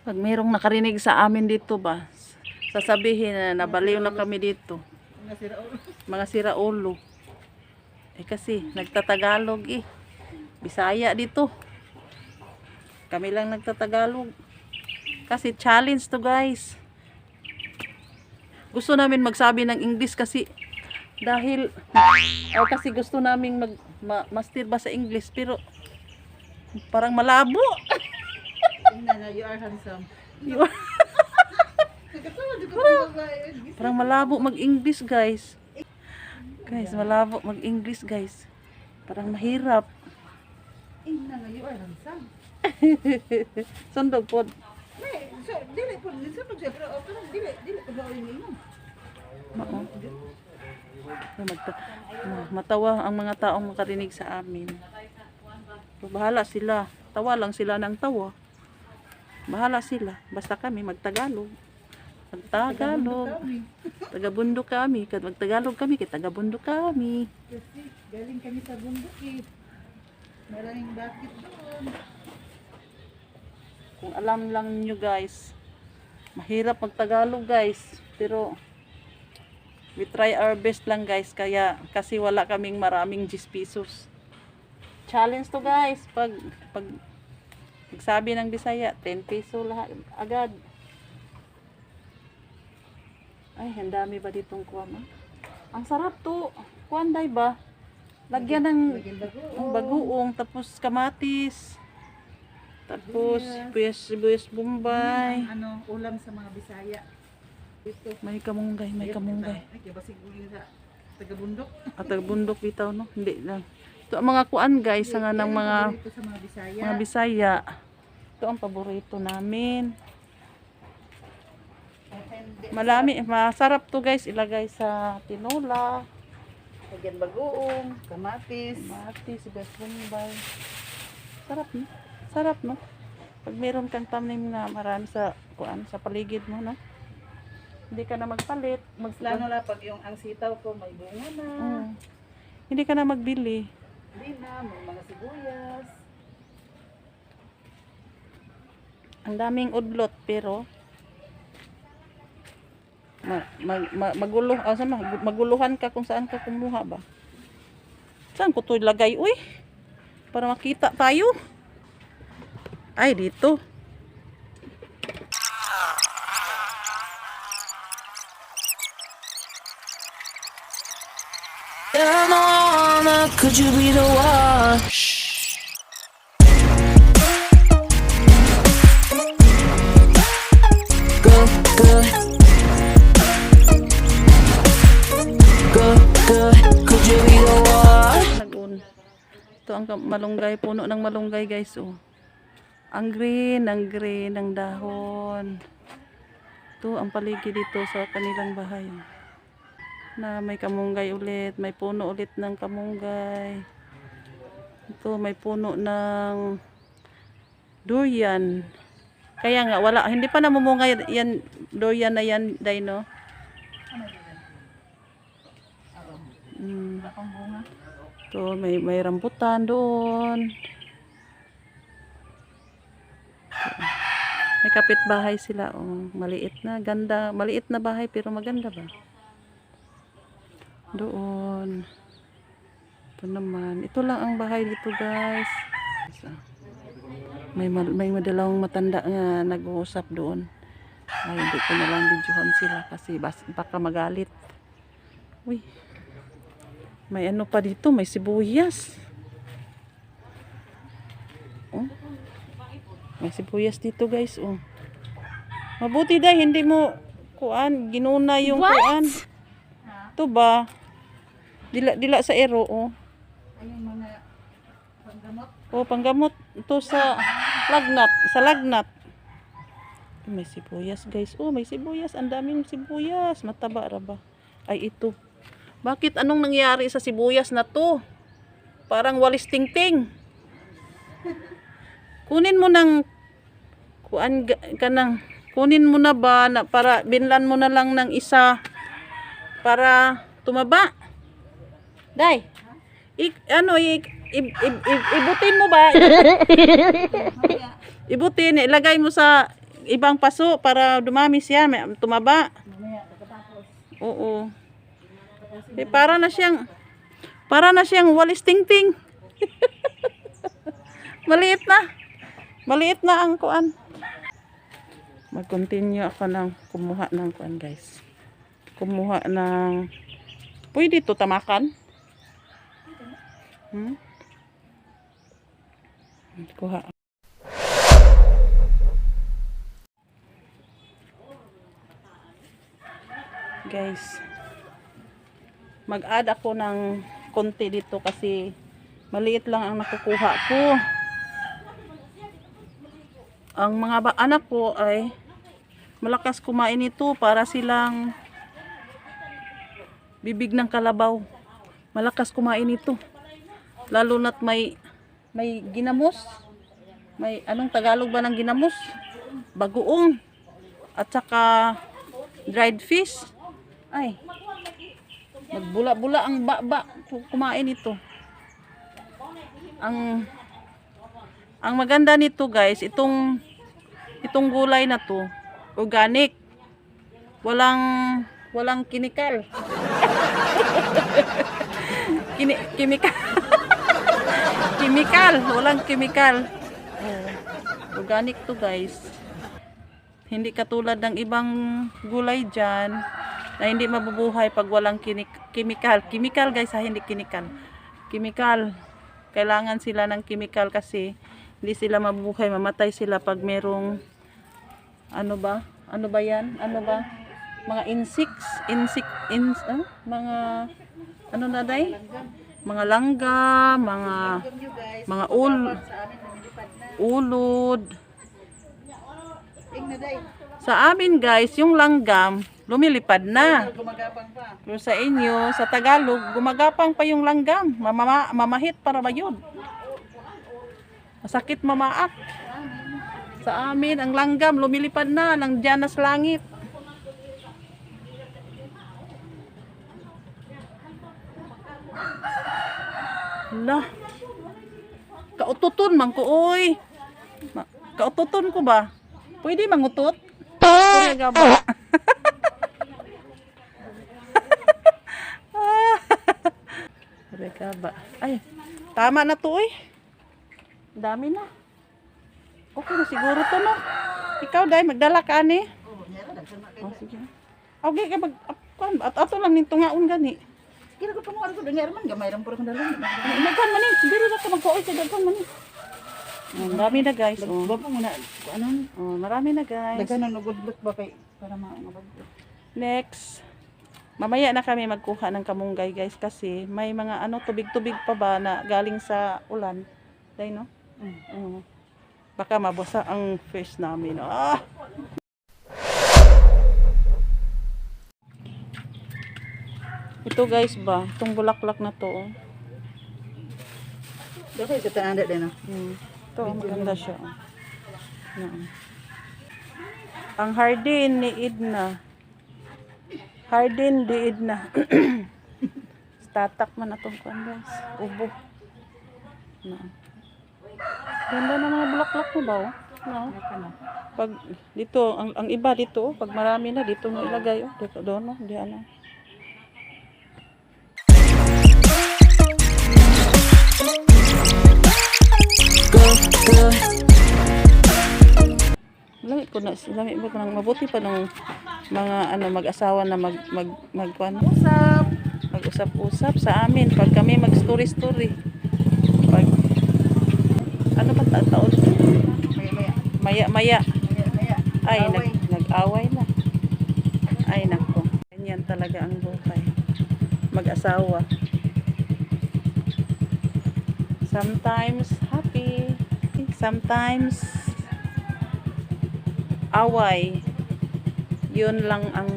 Pag mayroong nakarinig sa amin dito ba, sasabihin na nabaliw na kami dito. Mga siraulo. Kasi nagtatagalog eh. Bisaya dito. Kami lang nagtatagalog. Kasi challenge to guys. Gusto namin magsabi ng English kasi kasi gusto naming master ba sa English pero parang malabo. You are handsome. Parang malabo mag-English guys. Malabo mag-English guys. Parang mahirap. You are handsome. Sundog po. So, dili po, minsan pag siya, pero dili po ba yung inom? Matawa ang mga taong makarinig sa amin. Bahala sila. Tawa lang sila ng tawa. Bahala sila. Basta kami magtagalog. Magtagalog. Taga-bundok kami. Magtagalog kami. Taga-bundok kami. Kasi galing kami sa bundok eh. Maraming bakit doon. Kung alam lang nyo guys, mahirap magtagalog guys. Pero we try our best lang guys. Kasi wala kaming maraming 10 pesos. Challenge to guys. Pag magsabi ng Bisaya, 10 peso lahat agad. Ay, ang dami ba ditong kuwan? Ang sarap to. Kuwanday ba? Lagyan ng bagoong, tapos kamatis. Tapos buyas bombay. Ulam sa mga Bisaya. Dito. May kamunggay. Ay, kaya ba siguro sa taga-bundok? At taga-bundok bitaw no? Hindi lang. Ito ang mga kuan guys, nga ng mga Sa mga Bisaya. mga Bisaya. Ito ang paborito namin. Masarap to guys, ilagay sa tinola. Lagyan bagoong, Kamatis. buyas bombay. Sarap no? Sarap no? Pag meron kang tanim na marami sa kuan sa paligid mo no? Hindi ka na magpalit, Lalo na pag yung ang sitaw ko may bunga na. Hindi ka na magbili. Hindi na, may mga sibuyas. Ang daming udlot pero maguluhan ka kung saan ka kumuha ba. Saan ko to ilagay? Uy, para makita tayo. Ay, dito. Could you be the one? Good, good. Good, good. Could you be the one? Ito ang malunggay, puno ng malunggay guys. Oh. Ang green ng dahon. Ito ang paligid dito sa kanilang bahay. Na may kamunggay ulit, may puno ulit ng kamunggay. Ito may puno ng durian. Kaya nga wala, hindi pa namumunga yan durian na yan, Dino. Ito may rambutan doon. May kapitbahay sila, oh, maliit na, ganda, maliit na bahay pero maganda ba? Doon. Ito naman. Ito lang ang bahay dito guys. May madalawang matanda nga nag-uusap doon. Ay, hindi ko na lang videohan sila kasi baka magalit. Uy. May ano pa dito. May sibuyas. Oh. May sibuyas dito guys. Oh. Mabuti dahil hindi mo ginuna yung kuan. Ito ba? Dila sa ero, oh. Ayun mga panggamot. Oh, panggamot. Ito sa lagnat. May sibuyas, guys. Oh, may sibuyas. Ang daming sibuyas. Mataba ra ba? Ay, ito. Bakit anong nangyari sa sibuyas na to? Parang walis tingting. Kunin mo kunin mo na ba para binlan mo na lang ng isa para tumaba. Day. Ibutin mo ba? Ibutin, ilagay mo sa ibang paso para dumami siya, may tumaba. Mamaya, pagkatapos. Oo. Eh, para na siyang walis tingting. Maliit na. Maliit na ang kuan. Mag-continue ako ng kumuha ng kuan, guys. Kumuha ng pwede to tamakan. Kuha. Guys, mag-add ako ng konti dito kasi maliit lang ang nakukuha ko. Ang mga anak ko ay malakas kumain nito, para silang bibig ng kalabaw. Malakas kumain ito. Lalo na't may ginamos. May anong Tagalog ba ng ginamos? Bagoong. At saka dried fish. Ay. Nagbula-bula ang baba kumain ito. Ang maganda nito, guys, itong gulay na to, organic. Walang kinikal. Kimikal. Kimikal, walang kimikal. Organic to, guys. Hindi katulad ng ibang gulay diyan na hindi mabubuhay pag walang kimikal. Kimikal, guys, hindi kinikal. Kimikal. Kailangan sila ng kimikal kasi hindi sila mabubuhay, mamatay sila pag merong ano ba yan? Mga mga ano na day? Mga langga, mga ulod. Sa amin, guys, yung langgam lumilipad na. Gumagapang pa. Pero sa inyo, sa Tagalog, gumagapang pa yung langgam. Mamahit para ba yun? Masakit mamaak. Sa amin, ang langgam lumilipad na ng dyan sa langit. Hala. Kaututon man ko, oy. Kaututon ko ba? Pwede mangutot? Pwede ka ba? Pwede ka ba? Ay, tama na to, oy. Dami na. Okay na siguro to, no? Ikaw, day, magdala ka, ani? Oh, sige. Okay ka, at ato lang nito ngaon gani. Kira ko panguan ko dengar man gamay ram puro kandalan. Nagkan man ni, diri ra ka magkuoy sa dagkan man ni. Marami na, guys. Oh. Ba pa muna ano? Oh, marami na, guys. Daghan na good luck ba kay para mabag. Next. Mamaya na kami magkuha ng kamunggay, guys, kasi may mga tubig-tubig pa ba na galing sa ulan. Day, no? Baka mabasa ang fish namin. Ah! Ito, guys, ba? Itong bulaklak na to. Oh. Dako sa taanda din no. Ito, maganda siya. Oh. Yan. Ang hardin ni Edna. Hardin di Edna. Tatak man atong kuan, guys. Ubo. Yan. Ganda na mga bulaklak mo ba? No? Pag dito, ang iba dito, pag marami na dito mo ilagay, oh. Dito doon, no? Di ano. Lami ko nang mabuti pa ng mga mag-asawa na mag-usap-usap sa amin pag kami mag-story. Pag ano ba taon? Maya. Ay, nag-away na. Ay, nako. Ganyan talaga ang buhay. Mag-asawa. Sometimes happy, sometimes away. Yun lang ang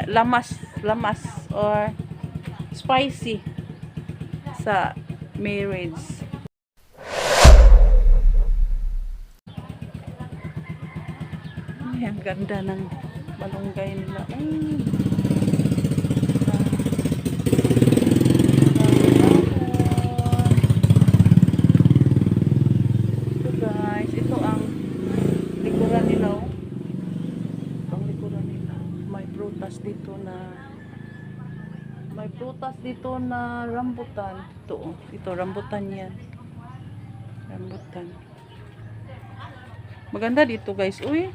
lamas or spicy sa marriage. Ay, ang ganda ng malunggay nila. Ito, guys, ito ang likuran nila. prutas dito na rambutan. Ito, ito rambutan yan. Rambutan. Maganda dito guys. Uy.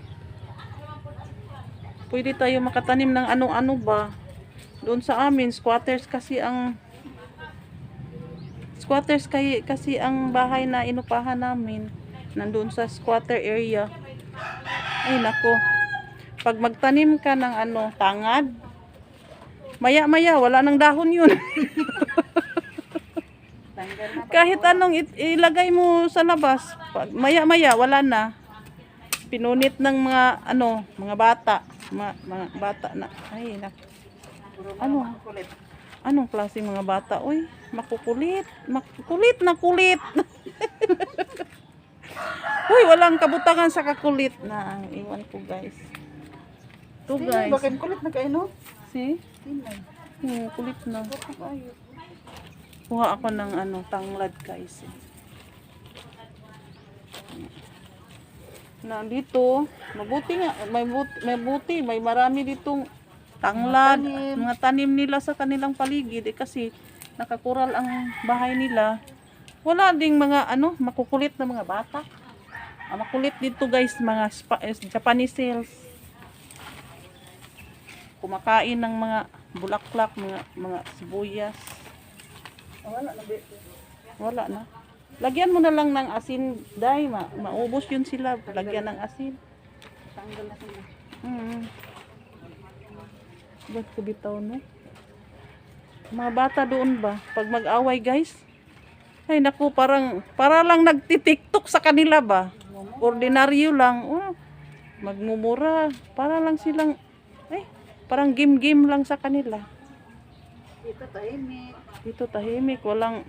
Pwede tayo makatanim ng ano-ano ba. Doon sa amin, squatters kasi ang bahay na inupahan namin. Nandoon sa squatter area. Ay nako. Pag magtanim ka ng tangad, maya-maya wala nang dahon yun. Kahit anong ilagay mo sa labas, maya-maya wala na. Pinunit ng mga bata. Mga bata na. Ay, anong klaseng mga bata? Uy, makukulit. Makukulit na kulit. Uy, walang kabutangan sa kakulit na. Iwan ko, guys. Ito, guys. Bakit kulit na kayo, no? See? Tinay. Kulit na. Kuha ako ng tanglad, guys. Na dito, may marami ditong tanglad, mga tanim nila sa kanilang paligid kasi nakakural ang bahay nila. Wala ding mga makukulit na mga bata. Makulit dito guys, mga Japanese sales. Kumakain ng mga bulaklak, mga sibuyas. Wala na. Lagyan mo na lang ng asin, dai, maubos yun sila. Lagyan ng asin. Tanggal na sila. Ba't ko bitaw, no? Mga bata doon ba? Pag mag-away, guys. Ay, naku, para lang nagtitiktok sa kanila ba? Ordinaryo lang. Magmumura. Para lang silang, parang game-game lang sa kanila. Dito tahimik. Dito tahimik. Walang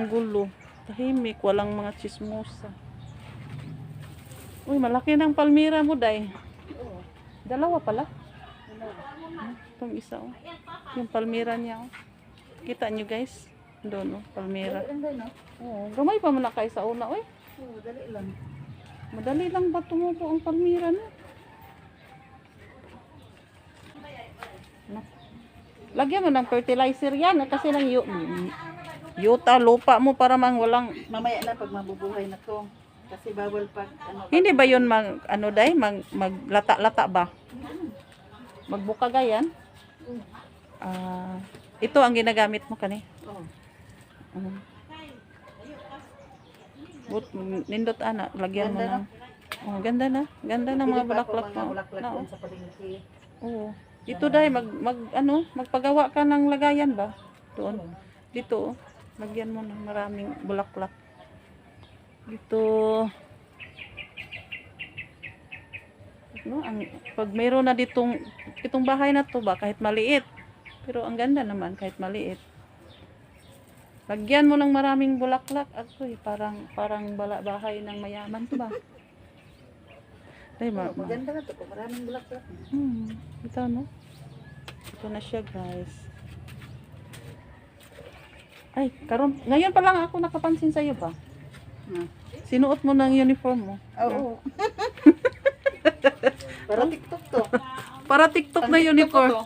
gulo. Tahimik, walang mga chismosa. Uy, malaki ng palmira mo, day. Oo. Dalawa pala. Itong isa, oh. Yung palmira niya, oh. Kita nyo, guys. Doon, oh, palmira. Dali lang din, no? Oh, gamay pa mo na kayo sa una, uy. Oo, dali lang. Madali lang ba tumubo ang palmira na? Lagyan mo ng fertilizer yan, kasi ng yuta, lupa mo para walang. Mamaya na pag mabubuhay na to. Kasi bawal pag Hindi ba yun maglata-lata ba? Magbuka gayan? Ito ang ginagamit mo kani. Oo. Nindot lagyan mo Ganda, ng. Oh, ganda na. Ganda ng mga bulaklak mo. bulaklak yan sa palengke. Oo. Dito dai magpagawa ka ng lagayan ba? Doon. Dito, lagyan mo ng maraming bulaklak. Dito. Pag mayroon na itong bahay na to ba kahit maliit. Pero ang ganda naman kahit maliit. Lagyan mo ng maraming bulaklak. Parang bahay ng mayaman to ba? Maganda na to. Maraming bulaklak. Ito no? Ito na siya guys. Ay, ngayon pa lang ako nakapansin sa'yo ba? Sinuot mo ng uniform mo. Oo. Para TikTok to. Para TikTok na uniform.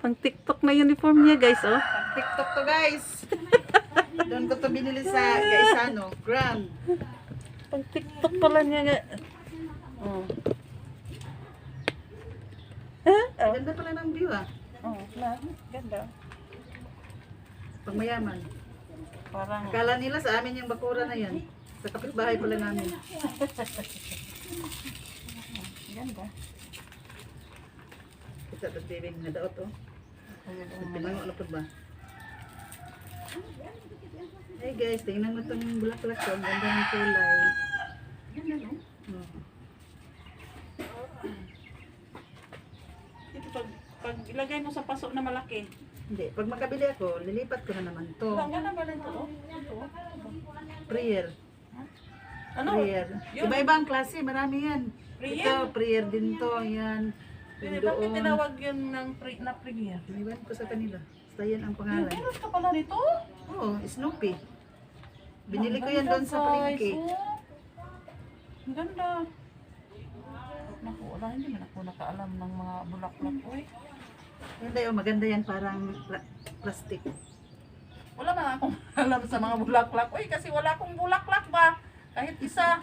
Pang TikTok na uniform niya guys, oh. Pang TikTok to guys. Doon ko to binili sa Gaisano, Grand. Pang TikTok pala niya. Oh. Ganda pala ng view Oh, ganda. Pang mayaman. Parang Akala nila sa amin yung bakura na yan. Sa kapitbahay pala namin. ganda. Kita sa TV na daot oh. Pinango na po ba? Hey guys, tingnan mo itong bulaklak ko. Ang ganda ng kulay. Ganda no? Ito pag ilagay mo sa paso na malaki. Hindi, pag makabili ako, lilipat ko na naman to. Ang ganda ba nito? Oh? Prayer. Ano? Prayer. Yun. Iba-iba ang klase, marami yan. Prayer? Ito, prayer din to, yan. Yung Bakit doon. tinawag yun ng na premier? Iniwan ko sa kanila. Basta yan ang pangalan. Meron ka pala nito? Oo, Snoopy. Binili ko yan doon sa palengke. Ang ganda. Naku, wala, hindi man ako nakaalam ng mga bulaklak. Uy, Hindi, oh, maganda yan, parang plastic. wala man akong alam sa mga bulaklak. Uy, kasi wala akong bulaklak ba? Kahit isa.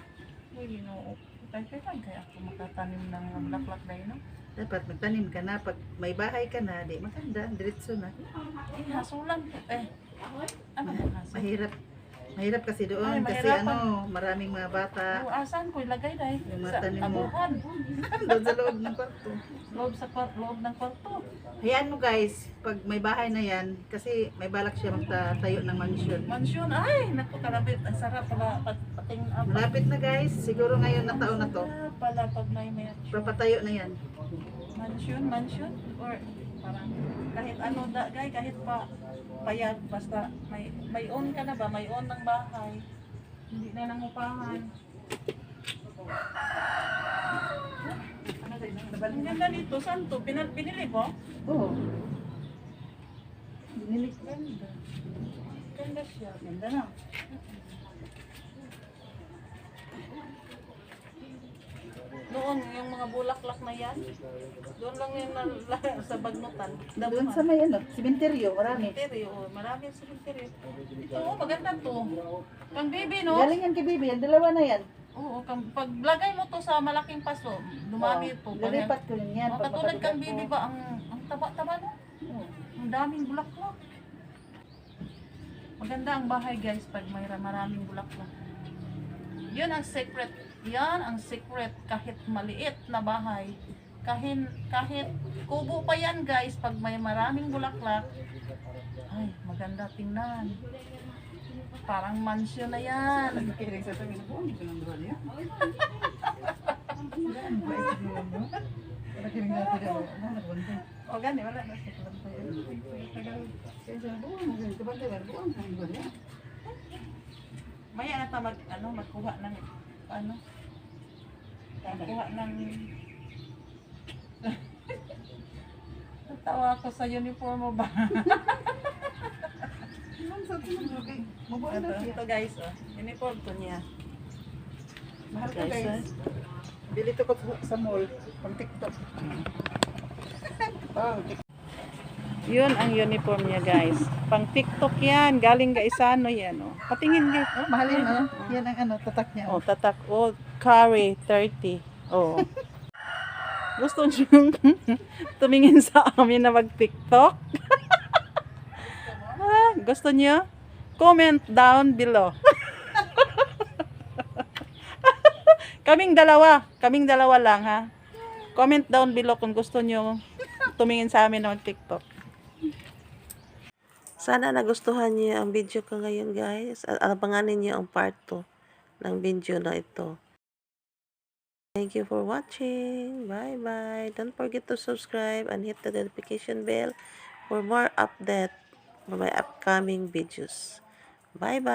Uy, ginoo. Kaya ako makatanim ng mga bulaklak dahil, no? Dapat magtanim ka na, pag may bahay ka na, di maganda, diretso na. Eh, hasulan. Ano ba hasul? Mahirap kasi doon, Ay, kasi mahirapan. maraming mga bata. Asan ko ilagay dahil? Yung mga Sa tanim mo. abuhan. Doon sa loob ng kwarto. Loob ng kwarto. Hayaan mo guys, pag may bahay na yan, kasi may balak siya magtayo ng mansion. Mansyon. Ay, naku, karabit. Ang sarap pala. Pating Malapit na guys, siguro ngayon na taon na to, pala pag may papatayo na yan. mansion or parang kahit ano kahit pa payag basta may own ka na ba, may own ng bahay, hindi na nangupahan. Ang ganda dito, saan to? Binili ko? Oo. Binili ko. Ganda. Ganda siya. Ganda na. Noon, yung mga bulaklak na yan, doon lang yan sa Bagnutan. Doon sa may ano, simenteryo, marami. Cemetery, oh, marami sa cemetery. Ito, oh, maganda to. Kang baby, no? Galing yan kay Bibi, ang dalawa na yan. Oo, pag lagay mo to sa malaking paso, dumami ito. Lilipat ko rin yan. Oh, pag katulad kang matagal baby ko. ba, ang taba-taba, no? Oo. Ang daming bulaklak. Maganda ang bahay, guys, pag may maraming bulaklak. Yun ang secret. Yan ang secret. Kahit maliit na bahay, kahit kubo pa yan, guys, pag may maraming bulaklak, ay, maganda tingnan. Parang mansion na yan. Nakikinig sa sabi na po, hindi ko nang doon yan. Nakikinig natin yan. Ano, nagbantay. O, gani, wala na sa kulantay. Kaya sa buwan, nagbantay, buwan, ang doon yan. Maya na ta magkuha ng magkuha ng Natawa ako sa uniform mo ba? Ito guys, oh. Uniform to niya. Mahal ko Guys, guys. Bili to ko sa mall, pang TikTok. Oh, Yun ang uniform niya, guys. Pang TikTok yan. Galing Gaisano yan, oh. Patingin, guys. oh, mahal yan, oh. Yan ang ano, tatak niya. Oh, tatak. Oh, carry 30. Oh. Gusto nyo tumingin sa amin na mag-TikTok? Gusto nyo? Comment down below. Kaming dalawa lang, ha? Comment down below kung gusto nyo tumingin sa amin na mag-TikTok. Sana nagustuhan niyo ang video ko ngayon, guys. At abanganin niyo ang part 2 ng video na ito. Thank you for watching. Bye-bye. Don't forget to subscribe and hit the notification bell for more update for my upcoming videos. Bye-bye.